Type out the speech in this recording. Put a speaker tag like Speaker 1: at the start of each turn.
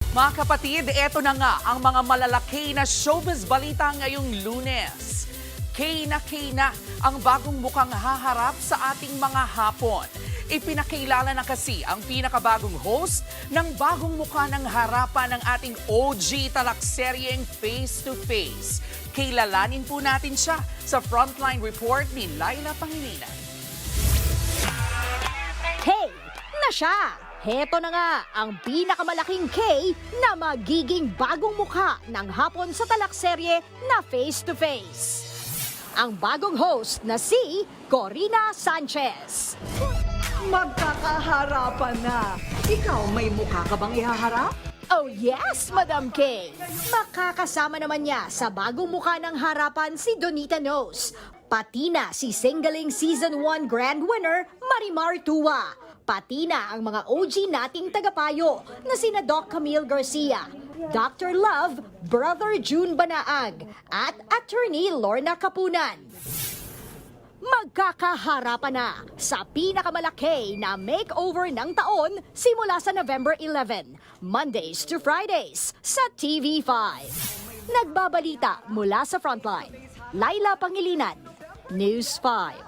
Speaker 1: Mga kapatid, eto na nga ang mga malalaki na showbiz balita ngayong Lunes. Kay na ang bagong mukhang haharap sa ating mga hapon. Ipinakilala na kasi ang pinakabagong host ng bagong mukha ng harapan ng ating OG talakseryeng Face to Face. Kilalanin po natin siya sa Frontline Report ni Laila Pangilinan.
Speaker 2: Hey, na siya! Heto na nga ang pinakamalaking K na magiging bagong mukha ng hapon sa talakserye na Face to Face. Ang bagong host na si Corina Sanchez.
Speaker 3: Magkakaharapan na. Ikaw, may mukha ka bang ihaharap?
Speaker 2: Oh yes, Madam K! Makakasama naman niya sa bagong mukha ng harapan si Donita Knows. Pati na si Singling Season 1 Grand Winner Marimar Tua. Pati na ang mga OG nating tagapayo na sina Doc Camille Garcia, Dr. Love, Brother June Banaag, at Attorney Lorna Kapunan. Magkakaharapan na sa pinakamalaki na makeover ng taon simula sa November 11, Mondays to Fridays sa TV5. Nagbabalita mula sa Frontline, Laila Pangilinan, News 5.